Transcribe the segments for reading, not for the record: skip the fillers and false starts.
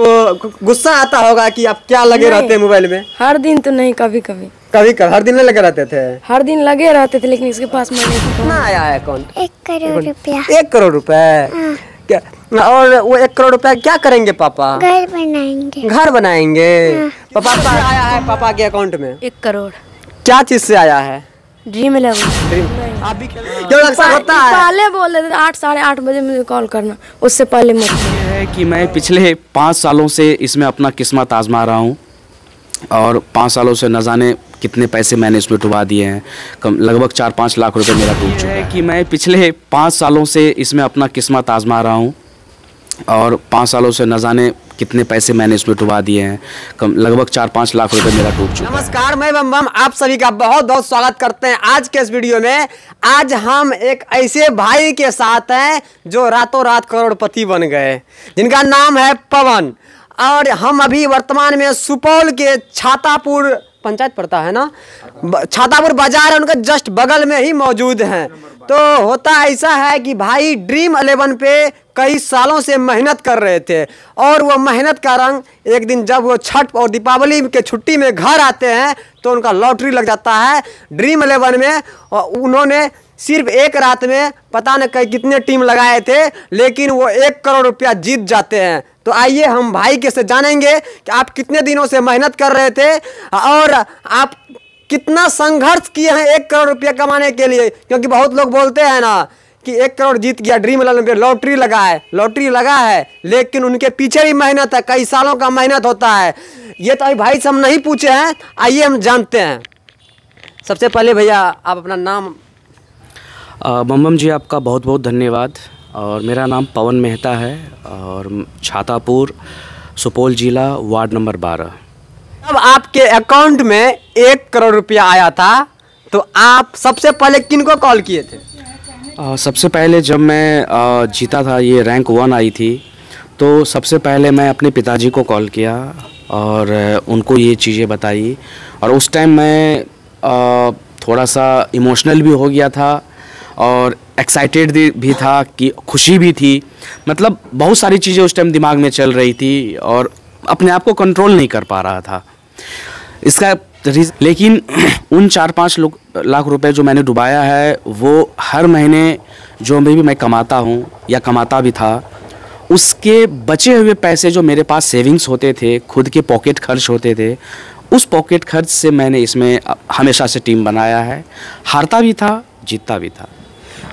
आपको गुस्सा आता होगा कि आप क्या लगे रहते हैं मोबाइल में? हर दिन तो नहीं, कभी कभी। कभी कभी हर दिन में लगे रहते थे? हर दिन लगे रहते थे, लेकिन इसके पास मनी कितना आया है अकाउंट? 1 करोड़ रुपया। 1 करोड़ रुपए? क्या? और वो 1 करोड़ रुपया क्या करेंगे पापा? घर बनाएंगे। घर बनाएंगे? पापा का आया है पापा के अकाउंट में 1 करोड़। क्या चीज से आया है? ड्रीम 11। आप भी क्यों अक्सर होता है? पहले बोल रहे थे 8 साढ़े 8 बजे मुझे कॉल करना, उससे पहले मत। है कि मैं पिछले 5 सालों से इसमें अपना किस्मत आजमा रहा हूँ और 5 सालों से न जाने कितने पैसे मैंने इसमें डुबा दिए हैं। लगभग 4-5 लाख रुपए मेरा डूब चुका है। कि मैं पिछले 5 सालों से इसमें अपना किस्मत आजमा रहा हूँ और 5 सालों से न जाने कितने पैसे मैंने इसमें डुबा दिए हैं। लगभग 4-5 लाख रुपए मेरा डूब चुका है। नमस्कार, मैं बम बम आप सभी का बहुत बहुत स्वागत करते हैं आज के इस वीडियो में। आज हम एक ऐसे भाई के साथ हैं जो रातों रात करोड़पति बन गए, जिनका नाम है पवन। और हम अभी वर्तमान में सुपौल के छातापुर पंचायत पड़ता है ना, छातापुर बाजार है, उनके जस्ट बगल में ही मौजूद हैं। तो होता ऐसा है कि भाई ड्रीम 11 पे कई सालों से मेहनत कर रहे थे और वो मेहनत का रंग एक दिन जब वो छठ और दीपावली के छुट्टी में घर आते हैं तो उनका लॉटरी लग जाता है ड्रीम 11 में। और उन्होंने सिर्फ एक रात में पता न कितने टीम लगाए थे, लेकिन वो 1 करोड़ रुपया जीत जाते हैं। तो आइए हम भाई के से जानेंगे कि आप कितने दिनों से मेहनत कर रहे थे और आप कितना संघर्ष किए हैं 1 करोड़ रुपया कमाने के लिए। क्योंकि बहुत लोग बोलते हैं ना कि 1 करोड़ जीत गया, ड्रीम 11 पे लॉटरी लगा है, लेकिन उनके पीछे भी मेहनत है, कई सालों का मेहनत होता है। ये तो अभी भाई से हम नहीं पूछे हैं, आइए हम जानते हैं। सबसे पहले भैया आप अपना नाम। बम जी आपका बहुत बहुत धन्यवाद। और मेरा नाम पवन मेहता है और छातापुर सुपौल जिला वार्ड नंबर 12। अब आपके अकाउंट में 1 करोड़ रुपया आया था तो आप सबसे पहले किनको कॉल किए थे? सबसे पहले जब मैं जीता था, ये रैंक 1 आई थी, तो सबसे पहले मैं अपने पिताजी को कॉल किया और उनको ये चीज़ें बताई। और उस टाइम मैं थोड़ा सा इमोशनल भी हो गया था और एक्साइटेड भी था, कि खुशी भी थी। मतलब बहुत सारी चीज़ें उस टाइम दिमाग में चल रही थी और अपने आप को कंट्रोल नहीं कर पा रहा था इसका। लेकिन उन 4-5 लाख रुपए जो मैंने डुबाया है, वो हर महीने जो भी मैं कमाता हूँ या कमाता भी था, उसके बचे हुए पैसे जो मेरे पास सेविंग्स होते थे, खुद के पॉकेट खर्च होते थे, उस पॉकेट खर्च से मैंने इसमें हमेशा से टीम बनाया है। हारता भी था, जीतता भी था।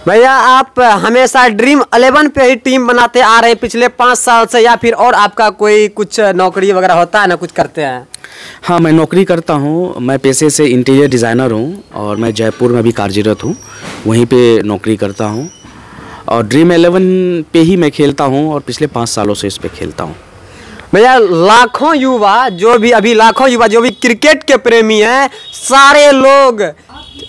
भैया आप हमेशा ड्रीम 11 पे ही टीम बनाते आ रहे पिछले 5 साल से, या फिर और आपका कोई कुछ नौकरी वगैरह होता है ना, कुछ करते हैं? हाँ, मैं नौकरी करता हूँ। मैं पेशे से इंटीरियर डिज़ाइनर हूँ और मैं जयपुर में भी कार्यरत हूँ, वहीं पे नौकरी करता हूँ। और ड्रीम 11 पे ही मैं खेलता हूँ और पिछले 5 सालों से इस पे खेलता हूँ। भैया लाखों युवा जो भी क्रिकेट के प्रेमी हैं, सारे लोग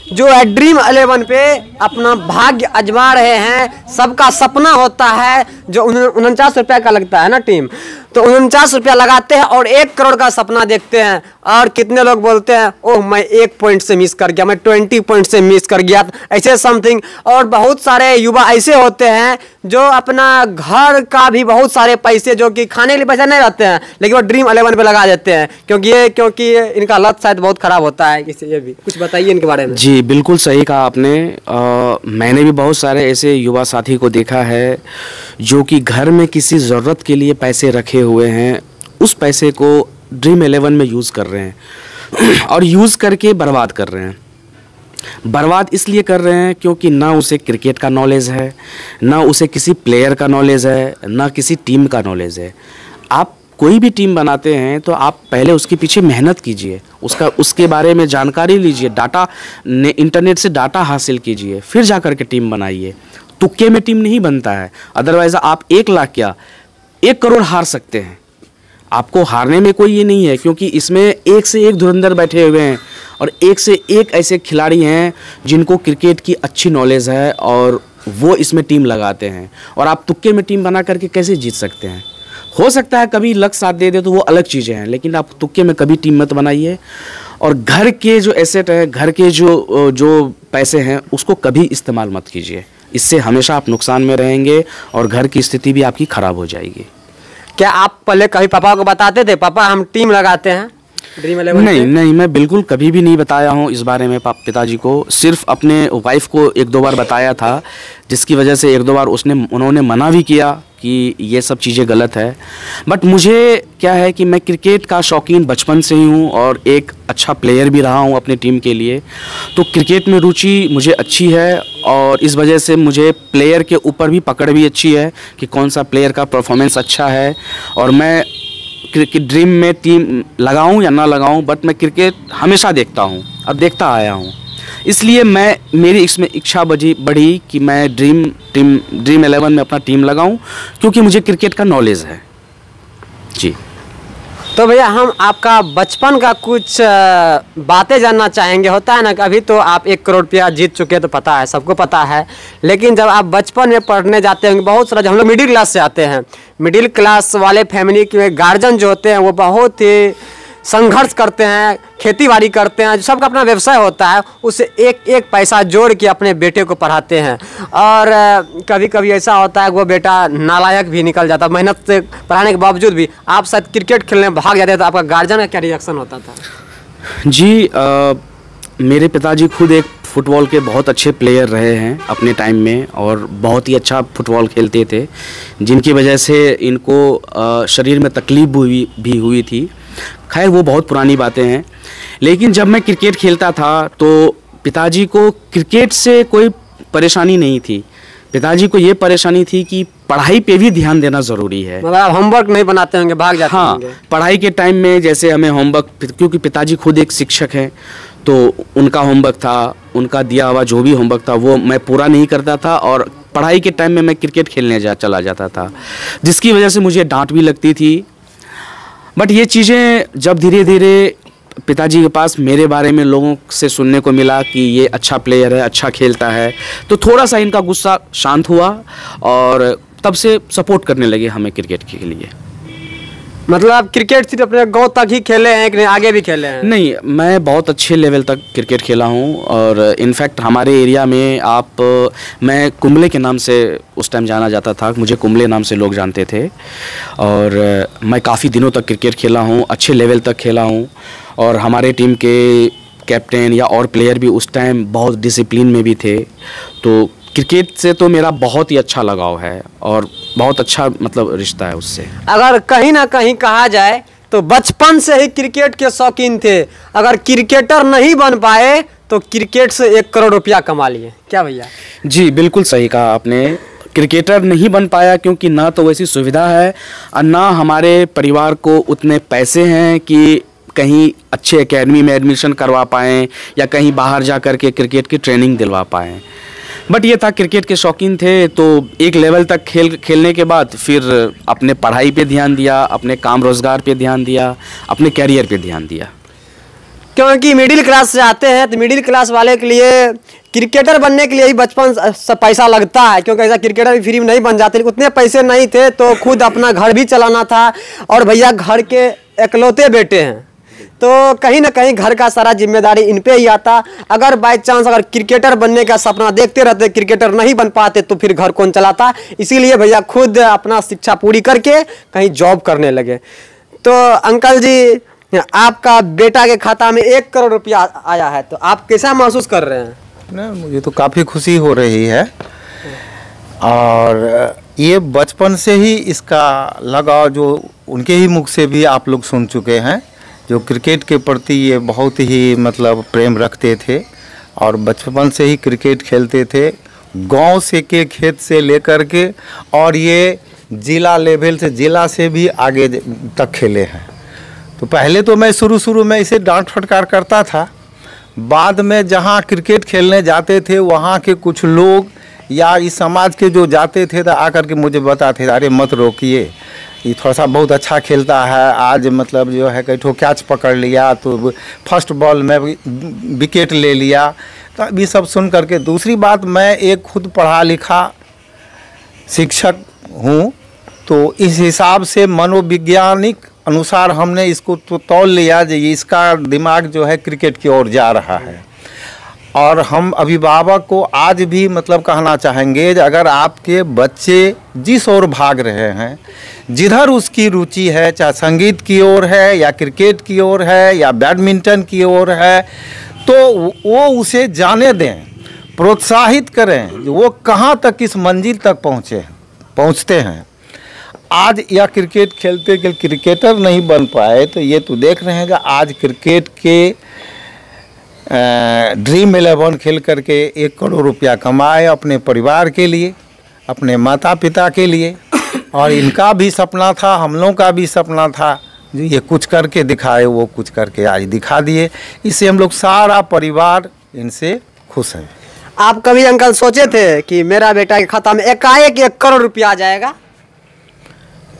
जो है ड्रीम 11 पे अपना भाग्य आजमा रहे हैं। सबका सपना होता है जो 49 रुपया का लगता है ना टीम, तो 49 रुपया लगाते हैं और 1 करोड़ का सपना देखते हैं। और कितने लोग बोलते हैं ओह मैं 1 पॉइंट से मिस कर गया, मैं 20 पॉइंट से मिस कर गया, ऐसे समथिंग। और बहुत सारे युवा ऐसे होते हैं जो अपना घर का भी बहुत सारे पैसे, जो कि खाने के लिए पैसे नहीं रहते हैं, लेकिन वो ड्रीम 11 पे लगा देते हैं क्योंकि इनका लत शायद बहुत खराब होता है। इससे ये भी कुछ बताइए इनके बारे में। जी बिल्कुल सही कहा आपने। मैंने भी बहुत सारे ऐसे युवा साथी को देखा है जो कि घर में किसी ज़रूरत के लिए पैसे रखे हुए हैं, उस पैसे को ड्रीम 11 में यूज़ कर रहे हैं और यूज़ करके बर्बाद कर रहे हैं। बर्बाद इसलिए कर रहे हैं क्योंकि ना उसे क्रिकेट का नॉलेज है, ना उसे किसी प्लेयर का नॉलेज है, ना किसी टीम का नॉलेज है। आप कोई भी टीम बनाते हैं तो आप पहले उसके पीछे मेहनत कीजिए, उसके बारे में जानकारी लीजिए, इंटरनेट से डाटा हासिल कीजिए, फिर जा कर के टीम बनाइए। तुक्के में टीम नहीं बनता है। अदरवाइज़ आप 1 लाख क्या 1 करोड़ हार सकते हैं। आपको हारने में कोई ये नहीं है, क्योंकि इसमें एक से एक धुरंधर बैठे हुए हैं और एक से एक ऐसे खिलाड़ी हैं जिनको क्रिकेट की अच्छी नॉलेज है और वो इसमें टीम लगाते हैं। और आप तुक्के में टीम बना करके कैसे जीत सकते हैं? हो सकता है कभी लक साथ दे दे तो वो अलग चीज़ें हैं, लेकिन आप तुक्के में कभी टीम मत बनाइए। और घर के जो एसेट है, घर के जो पैसे हैं, उसको कभी इस्तेमाल मत कीजिए। इससे हमेशा आप नुकसान में रहेंगे और घर की स्थिति भी आपकी ख़राब हो जाएगी। क्या आप पहले कभी पापा को बताते थे, पापा हम टीम लगाते हैं ड्रीम 11 नहीं नहीं, मैं बिल्कुल कभी भी नहीं बताया हूँ इस बारे में पिताजी को। सिर्फ अपने वाइफ को एक दो बार बताया था, जिसकी वजह से एक दो बार उन्होंने मना भी किया कि ये सब चीज़ें गलत है। बट मुझे क्या है कि मैं क्रिकेट का शौकीन बचपन से ही हूँ और एक अच्छा प्लेयर भी रहा हूँ अपने टीम के लिए। तो क्रिकेट में रुचि मुझे अच्छी है और इस वजह से मुझे प्लेयर के ऊपर भी पकड़ भी अच्छी है कि कौन सा प्लेयर का परफॉर्मेंस अच्छा है। और मैं क्रिकेट ड्रीम में टीम लगाऊं या ना लगाऊं, बट मैं क्रिकेट हमेशा देखता हूं और देखता आया हूं। इसलिए मेरी इसमें इच्छा बढ़ी कि मैं ड्रीम 11 में अपना टीम लगाऊं, क्योंकि मुझे क्रिकेट का नॉलेज है जी। तो भैया हम आपका बचपन का कुछ बातें जानना चाहेंगे। होता है ना कि अभी तो आप 1 करोड़ रुपया जीत चुके, तो पता है, सबको पता है। लेकिन जब आप बचपन में पढ़ने जाते होंगे, बहुत सारा, जब हम लोग मिडिल क्लास से आते हैं, मिडिल क्लास वाले फैमिली के गार्जियन जो होते हैं वो बहुत ही संघर्ष करते हैं, खेती बाड़ी करते हैं, सबका अपना व्यवसाय होता है, उससे एक एक पैसा जोड़ के अपने बेटे को पढ़ाते हैं। और कभी कभी ऐसा होता है कि वो बेटा नालायक भी निकल जाता है, मेहनत से पढ़ाने के बावजूद भी। आप शायद क्रिकेट खेलने भाग जाते हैं, तो आपका गार्जियन का क्या रिएक्शन होता था? जी, मेरे पिताजी खुद एक फुटबॉल के बहुत अच्छे प्लेयर रहे हैं अपने टाइम में और बहुत ही अच्छा फुटबॉल खेलते थे, जिनकी वजह से इनको शरीर में तकलीफ भी हुई थी। खैर वो बहुत पुरानी बातें हैं। लेकिन जब मैं क्रिकेट खेलता था तो पिताजी को क्रिकेट से कोई परेशानी नहीं थी। पिताजी को ये परेशानी थी कि पढ़ाई पे भी ध्यान देना ज़रूरी है। मतलब होमवर्क नहीं बनाते होंगे, भाग जाते होंगे। हाँ, पढ़ाई के टाइम में जैसे हमें होमवर्क, क्योंकि पिताजी खुद एक शिक्षक हैं, तो उनका होमवर्क था, उनका दिया हुआ जो भी होमवर्क था वो मैं पूरा नहीं करता था और पढ़ाई के टाइम में मैं क्रिकेट खेलने चला जाता था, जिसकी वजह से मुझे डांट भी लगती थी। बट ये चीज़ें जब धीरे धीरे पिताजी के पास मेरे बारे में लोगों से सुनने को मिला कि ये अच्छा प्लेयर है, अच्छा खेलता है, तो थोड़ा सा इनका गुस्सा शांत हुआ और तब से सपोर्ट करने लगे हमें क्रिकेट के लिए। मतलब आप क्रिकेट सिर्फ अपने गांव तक ही खेले हैं कि नहीं आगे भी खेले हैं? नहीं, मैं बहुत अच्छे लेवल तक क्रिकेट खेला हूँ और इनफैक्ट हमारे एरिया में मैं कुंबले के नाम से उस टाइम जाना जाता था, मुझे कुंबले नाम से लोग जानते थे। और मैं काफ़ी दिनों तक क्रिकेट खेला हूँ, अच्छे लेवल तक खेला हूँ। और हमारे टीम के कैप्टन या और प्लेयर भी उस टाइम बहुत डिसिप्लिन में भी थे। तो क्रिकेट से तो मेरा बहुत ही अच्छा लगाव है और बहुत अच्छा मतलब रिश्ता है उससे। अगर कहीं ना कहीं कहा जाए तो बचपन से ही क्रिकेट के शौकीन थे। अगर क्रिकेटर नहीं बन पाए तो क्रिकेट से 1 करोड़ रुपया कमा लिए, क्या भैया? जी बिल्कुल सही कहा आपने। क्रिकेटर नहीं बन पाया क्योंकि ना तो वैसी सुविधा है और ना हमारे परिवार को उतने पैसे हैं कि कहीं अच्छे एकेडमी में एडमिशन करवा पाएँ या कहीं बाहर जा कर के क्रिकेट की ट्रेनिंग दिलवा पाएँ। बट ये था, क्रिकेट के शौकीन थे तो एक लेवल तक खेलने के बाद फिर अपने पढ़ाई पे ध्यान दिया, अपने काम रोज़गार पे ध्यान दिया, अपने कैरियर पे ध्यान दिया। क्योंकि मिडिल क्लास से आते हैं तो मिडिल क्लास वाले के लिए क्रिकेटर बनने के लिए ही बचपन से पैसा लगता है, क्योंकि ऐसा क्रिकेटर भी फ्री में नहीं बन जाते। उतने पैसे नहीं थे तो खुद अपना घर भी चलाना था और भैया घर के इकलौते बेटे हैं तो कहीं ना कहीं घर का सारा जिम्मेदारी इन पे ही आता। अगर बाय चांस अगर क्रिकेटर बनने का सपना देखते रहते, क्रिकेटर नहीं बन पाते तो फिर घर कौन चलाता। इसीलिए भैया खुद अपना शिक्षा पूरी करके कहीं जॉब करने लगे। तो अंकल जी, आपका बेटा के खाता में 1 करोड़ रुपया आया है तो आप कैसा महसूस कर रहे हैं? ना, मुझे तो काफ़ी खुशी हो रही है और ये बचपन से ही इसका लगाव जो उनके ही मुख से भी आप लोग सुन चुके हैं, जो क्रिकेट के प्रति ये बहुत ही मतलब प्रेम रखते थे और बचपन से ही क्रिकेट खेलते थे, गांव से के खेत से लेकर के, और ये जिला लेवल से, जिला से भी आगे तक खेले हैं। तो पहले तो मैं शुरू में इसे डांट फटकार करता था, बाद में जहां क्रिकेट खेलने जाते थे वहां के कुछ लोग या इस समाज के जो जाते थे तो आकर के मुझे बताते थे, अरे मत रोकिए, ये थोड़ा सा बहुत अच्छा खेलता है, आज मतलब जो है कई ठो कैच पकड़ लिया तो फर्स्ट बॉल में विकेट ले लिया। तो अभी सब सुन करके, दूसरी बात, मैं एक खुद पढ़ा लिखा शिक्षक हूँ तो इस हिसाब से मनोवैज्ञानिक अनुसार हमने इसको तो तौल लिया कि इसका दिमाग जो है क्रिकेट की ओर जा रहा है और हम अभिभावक को आज भी मतलब कहना चाहेंगे कि अगर आपके बच्चे जिस ओर भाग रहे हैं, जिधर उसकी रुचि है, चाहे संगीत की ओर है या क्रिकेट की ओर है या बैडमिंटन की ओर है, तो वो उसे जाने दें, प्रोत्साहित करें जो वो कहाँ तक इस मंजिल तक पहुँचते हैं। आज या क्रिकेट खेलते के क्रिकेटर नहीं बन पाए, तो ये तो देख रहे हैं कि आज क्रिकेट के ड्रीम 11 खेल करके 1 करोड़ रुपया कमाए अपने परिवार के लिए, अपने माता पिता के लिए। और इनका भी सपना था, हम लोगों का भी सपना था, जो ये कुछ करके दिखाए, वो कुछ करके आज दिखा दिए। इससे हम लोग सारा परिवार इनसे खुश है। आप कभी अंकल सोचे थे कि मेरा बेटा के खाता में एकाएक 1 करोड़ रुपया आ जाएगा?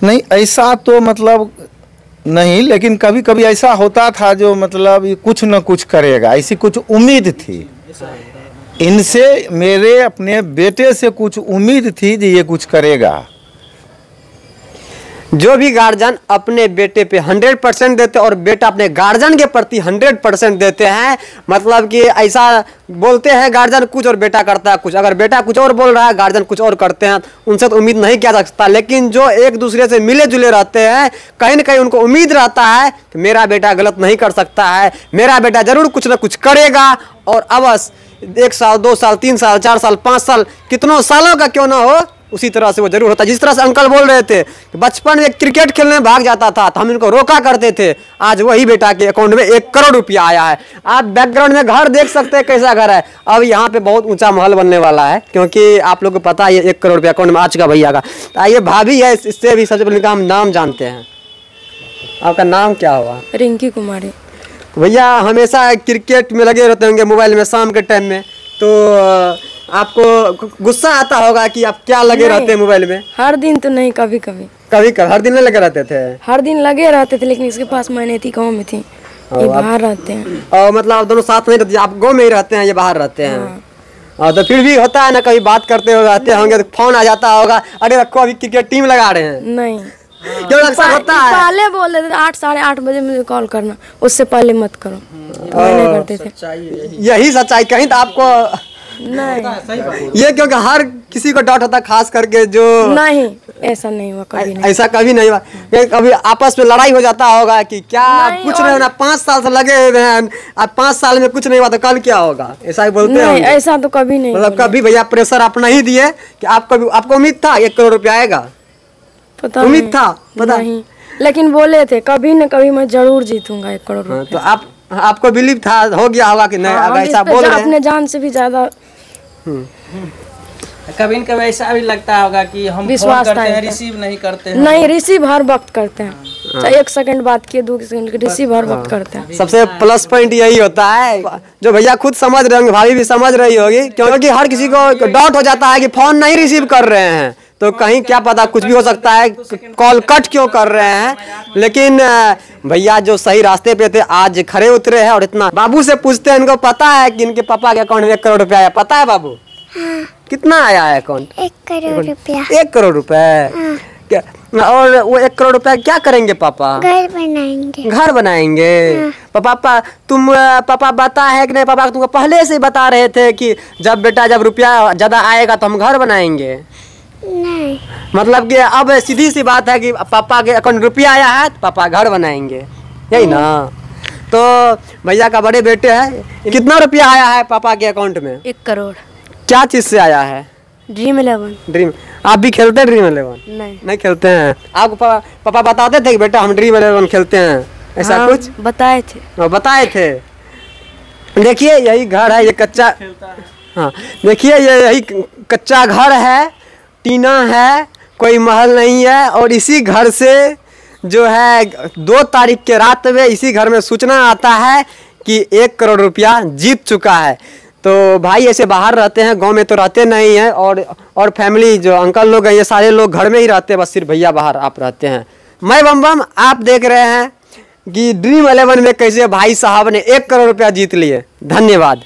नहीं, ऐसा तो मतलब नहीं, लेकिन कभी कभी ऐसा होता था जो मतलब ये कुछ न कुछ करेगा, ऐसी कुछ उम्मीद थी इनसे। मेरे अपने बेटे से कुछ उम्मीद थी कि ये कुछ करेगा। जो भी गार्जियन अपने बेटे पे 100% देते और बेटा अपने गार्जियन के प्रति 100% देते हैं, मतलब कि ऐसा बोलते हैं गार्जियन कुछ और बेटा करता है कुछ। अगर बेटा कुछ और बोल रहा है, गार्जियन कुछ और करते हैं, उनसे तो उम्मीद नहीं किया जा सकता। लेकिन जो एक दूसरे से मिले जुले रहते हैं, कहीं ना कहीं उनको उम्मीद रहता है कि मेरा बेटा गलत नहीं कर सकता है, मेरा बेटा जरूर कुछ ना कुछ करेगा। और अवश्य 1 साल 2 साल 3 साल 4 साल 5 साल कितनों सालों का क्यों ना हो, उसी तरह से वो जरूर होता है। जिस तरह से अंकल बोल रहे थे कि बचपन में क्रिकेट खेलने भाग जाता था तो हम इनको रोका करते थे, आज वही बेटा के अकाउंट में 1 करोड़ रुपया आया है। आप बैकग्राउंड में घर देख सकते हैं कैसा घर है। अब यहाँ पे बहुत ऊंचा महल बनने वाला है, क्योंकि आप लोगों को पता है 1 करोड़ रुपया अकाउंट में आ चुका भैया का। तो आइए भाभी है, इससे भी सबसे पहले हम नाम जानते हैं। आपका नाम क्या हुआ? रिंकी कुमारी। भैया हमेशा क्रिकेट में लगे रहते होंगे मोबाइल में शाम के टाइम में, तो आपको गुस्सा आता होगा कि आप क्या लगे रहते हैं मोबाइल में? हर दिन तो नहीं, कभी कभी। कभी कभी हर दिन में लगे रहते थे? हर दिन लगे रहते थे, लेकिन इसके पास मैंने थी, गाँव में थी, ये बाहर रहते हैं। और मतलब आप दोनों साथ नहीं रहते? आप गाँव में ही रहते हैं, ये बाहर रहते हैं? हाँ। तो फिर भी होता है ना, कभी बात करते हो रहते होंगे तो फोन आ जाता होगा, अरे रखो अभी क्रिकेट टीम लगा रहे हैं। नहीं, क्यों अक्सर होता है? पहले बोल रहे थे 8 साढ़े 8 बजे मुझे कॉल करना, उससे पहले मत करो, तो नहीं करते थे। यही सच्चाई कहीं तो आपको नहीं, ये क्योंकि हर किसी को डाउट होता है, खास करके जो नहीं, ऐसा नहीं हुआ कभी। नहीं, ऐसा कभी नहीं हुआ। कभी आपस में लड़ाई हो जाता होगा कि क्या कुछ नहीं होना, 5 साल से लगे हुए हैं, अब 5 साल में कुछ नहीं हुआ तो कल क्या होगा, ऐसा ही बोलते हैं? नहीं, ऐसा तो कभी नहीं। मतलब कभी भैया प्रेशर आप नहीं दिए कि आपको उम्मीद था 1 करोड़ रुपया आएगा? पता उम्मीद था? पता नहीं, लेकिन बोले थे कभी न कभी मैं जरूर जीतूंगा 1 करोड़ रुपए। तो आपको बिलीव था, हो गया होगा कि नहीं? अगर ऐसा बोल रहे हैं, अपने जान से भी ज्यादा कभी न कभी ऐसा भी लगता होगा कि हम फोन करते हैं, रिसीव नहीं करते हैं। नहीं, रिसीव हर वक्त करते हैं, चाहे 1 सेकंड बात किए 2 सेकंड के, रिसीव हर वक्त करते हैं। सबसे प्लस पॉइंट यही होता है, जो भैया खुद समझ रहे होंगे, भाभी भी समझ रही होगी, क्योंकि हर किसी को डाउट हो जाता है कि फोन नहीं रिसीव कर रहे हैं तो कहीं क्या पता कुछ भी हो सकता है, कॉल कट क्यों कर रहे हैं। लेकिन भैया जो सही रास्ते पे थे आज खड़े उतरे हैं। और इतना बाबू से पूछते हैं, इनको पता है कि इनके पापा के अकाउंट में 1 करोड़ रुपया आया? पता है बाबू? हाँ। कितना आया है अकाउंट? 1 करोड़ रुपया। 1 करोड़ रुपए? हाँ। और वो 1 करोड़ रुपया क्या करेंगे पापा? घर बनाएंगे। घर बनाएंगे? हाँ। पापा तुम पापा बता है कि नहीं? पापा तुमको पहले से बता रहे थे कि जब रुपया ज्यादा आएगा तो हम घर बनाएंगे? नहीं, मतलब कि अब सीधी सी बात है कि पापा के अकाउंट रुपया आया है तो पापा घर बनाएंगे, यही ना? तो भैया का बड़े बेटे हैं, कितना रुपया आया है पापा के अकाउंट में? 1 करोड़। क्या चीज से आया है? ड्रीम 11। ड्रीम? आप भी खेलते हैं ड्रीम 11? नहीं खेलते हैं? आपको पापा बताते थे कि बेटा हम ड्रीम 11 खेलते हैं, ऐसा हाँ, कुछ बताए थे। बताए थे। देखिए यही घर है, ये कच्चा, हाँ देखिए ये यही कच्चा घर है, टीना है, कोई महल नहीं है। और इसी घर से जो है 2 तारीख के रात में इसी घर में सूचना आता है कि 1 करोड़ रुपया जीत चुका है। तो भाई ऐसे बाहर रहते हैं, गांव में तो रहते नहीं हैं। और फैमिली जो अंकल लोग हैं ये सारे लोग घर में ही रहते हैं, बस सिर्फ भैया बाहर आप रहते हैं। मैं बम आप देख रहे हैं कि ड्रीम 11 में कैसे भाई साहब ने 1 करोड़ रुपया जीत लिए। धन्यवाद।